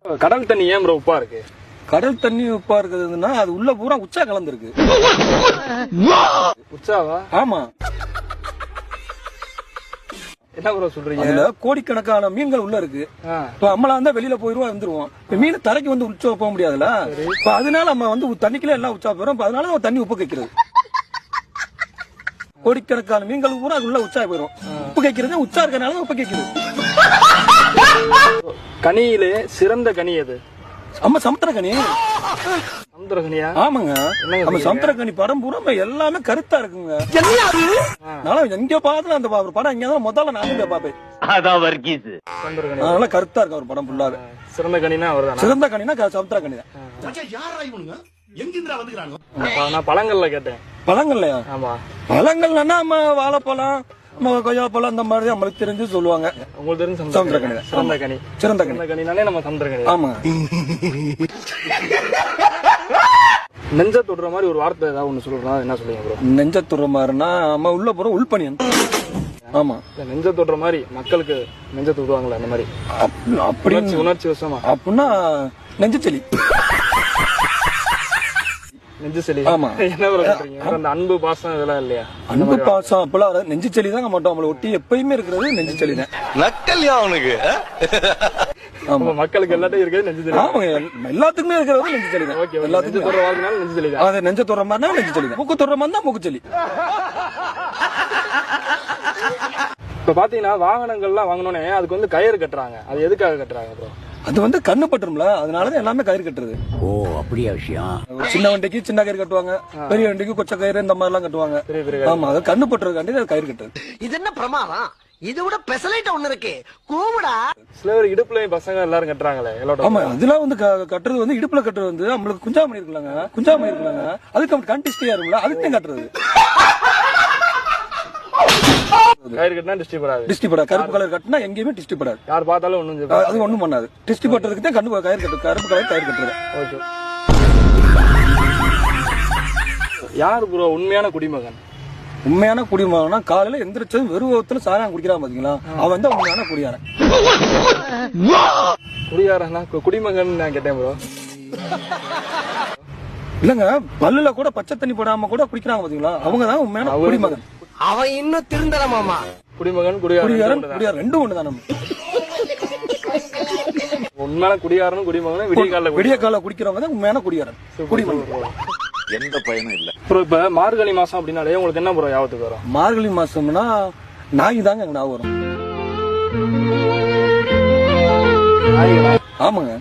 கடல் தண்ணி ஏன் ப்ரோ உப்பா இருக்கு? கடல் தண்ணி உப்பா இருக்குதுன்னா அது உள்ள பூரா உச்சா கலந்துருக்கு. உச்சாவா? ஆமா. என்ன ப்ரோ சொல்றீங்க? அதுல கோடிக்கணக்கான மீன்கள் உள்ள இருக்கு. இப்ப நம்மளா இருந்தா வெளியில போயிருவோம் வந்துருவோம். இப்ப மீன் தரைக்கு வந்து உச்சா போக முடியாதுல்ல. இப்ப அதனால நம்ம வந்து தண்ணிக்குள்ள எல்லாம் உச்சா போயிடும். அதனால நம்ம தண்ணி உப்பு கைக்கிறது. கோடிக்கணக்கான மீன்கள் பூரா அது உள்ள உச்சா போயிடும். உப்பு கைக்கிறது உச்சா இருக்கனால உப்பு கைக்கிறது. கனியிலே சிறந்த கனி எது? நம்ம சமுத்திரக்கனி. சமுத்திரக்கனியா? ஆமாங்க. நம்ம சமுத்திரக்கனி படம் பூரா எல்லாமே கருத்தா இருக்குங்க. எங்க பார்த்தாலும் அந்த படம் இங்க முதல்ல நானும் போய் பாப்பேன். அதனால கருத்தா இருக்கு அவர் படம் ஃபுல்லாவே. சிறந்த கனினா அவர்தான். சிறந்த கனினா சமுத்திரக்கனி தான். நான் பழங்கள்ல கேட்டேன். பழங்கள்லயா? ஆமா. பழங்கள்னா நம்ம வாழைப்பழம், கொய்யாப்பழம் அந்த மாதிரி நம்மளுக்கு தெரிஞ்சு சொல்லுவாங்க. உங்களுக்கு தெரிஞ்ச சமுத்திரக்கனி. சிறந்த கனி. சிறந்த கனி. கனினாலே நம்ம சமுத்திரக்கனி. ஆமா. நெஞ்ச தொடுற மாதிரி ஒரு வார்த்தை ஏதாவது ஒண்ணு சொல்றா, என்ன சொல்லுங்க ப்ரோ? நெஞ்ச தொடுற மாதிரினா நம்ம உள்ள போற உள்பணியன். ஆமா. நெஞ்ச தொடுற மாதிரி மக்களுக்கு நெஞ்ச தொடுவாங்களா அந்த மாதிரி? அப்படி உணர்ச்சி வசமா அப்படின்னா நெஞ்சச்செலி. நெஞ்சச்செலி. ஆமா. என்ன ப்ரோ சொல்றீங்க? அந்த அன்பு பாசம் இதெல்லாம் இல்லையா? அன்பு பாசம் அப்பெல்லாம் நெஞ்சச்செலி தாங்க மாட்டோம். நம்மள ஒட்டி எப்பயுமே இருக்கிறது நெஞ்சச்செலி தான். நக்கல்யா அவனுக்கு. ஆமா, மக்களுக்கு எல்லாத்தையும் இருக்கிறது நெஞ்சச்செலி. ஆமாங்க, எல்லாத்துக்குமே இருக்கிறது நெஞ்சச்செலி தான். ஓகே, எல்லாத்துக்கும் தொடுற வாழ்க்கைனால நெஞ்சச்செலி தான். அது நெஞ்ச தொடுற மாதிரினா நெஞ்சச்செலி தான். மூக்கு தொடுற மாதிரி தான் மூக்குச்செலி. இப்ப பாத்தீங்கன்னா வாகனங்கள்லாம் வாங்கணும்னே அதுக்கு வந்து கயிறு கட்டுறாங்க. அது எதுக்காக கட்டுறாங்க ப்ரோ? அது வந்து கண்ணு பட்டுரும்ல, அதனாலதான் எல்லாமே கயிறு கட்டுறது. ஓ, அப்படியா விஷயம்? சின்ன வண்டிக்கு சின்ன கயிறு கட்டுவாங்க, பெரிய வண்டிக்கு கொச்ச கயிறு இந்த மாதிரி எல்லாம் கட்டுவாங்க. ஆமா, அது கண்ணு பட்டுறதுக்காண்டி கயிறு கட்டுறது. இது என்ன பிரமாதம்? இது விட பெசலைட் ஒண்ணு இருக்கு, கூவுடா. சில பேர் இடுப்புலயும் பசங்க எல்லாரும் கட்டுறாங்களே. ஆமா, அதெல்லாம் வந்து கட்டுறது வந்து இடுப்புல கட்டுறது வந்து நம்மளுக்கு குஞ்சாமணி இருக்கலாங்க, அதுக்கு கண்டிஸ்டியா இருக்கும்ல, அதுக்கு கட்டுறது. கயிறு கட்டினா டிஸ்டி படாது. டிஸ்டி படாது. கருப்பு கலர் கட்டினா எங்கேயுமே டிஸ்டி படாது. யார் பார்த்தாலும் ஒண்ணும் அது ஒண்ணும் பண்ணாது. டிஸ்டி பட்டுறதுக்கு தான் கருப்பு கலர் கயிறு கட்டுறது. ஓகே. யார் ப்ரோ உண்மையான குடிமகன்? உண்மையான குடிமகனா காலையில எந்திரிச்சதும் வெறுவத்துல சாராயம் குடிக்கிறான் பாத்தீங்களா, அவன் தான் உண்மையான குடியாரன். குடியாரனா குடிமகன் நான் கேட்டேன் ப்ரோ. இல்லங்க, பல்லுல கூட பச்சை தண்ணி போடாம கூட குடிக்கிறாங்க பாத்தீங்களா, அவங்க தான் உண்மையான குடிமகன். அவன் இன்னும் திருந்தலமாமா. குடிமகன் குடியாரன் ரெண்டும் ஒண்ணுதான். நம்ம உண்மையான குடியாரனும் குடிமகனும் விடிய கால குடிக்கிறவங்க தான் உண்மையான குடியாரன், குடிமகன். எந்த பயனும் இல்ல ப்ரோ. இப்ப மார்கழி மாசம் அப்படின்னாலே உங்களுக்கு என்ன ப்ரோ ஞாபகத்துக்கு வரும்? மார்கழி மாசம்னா நாய் தாங்க ஞாபகம் வரும். ஆமாங்க.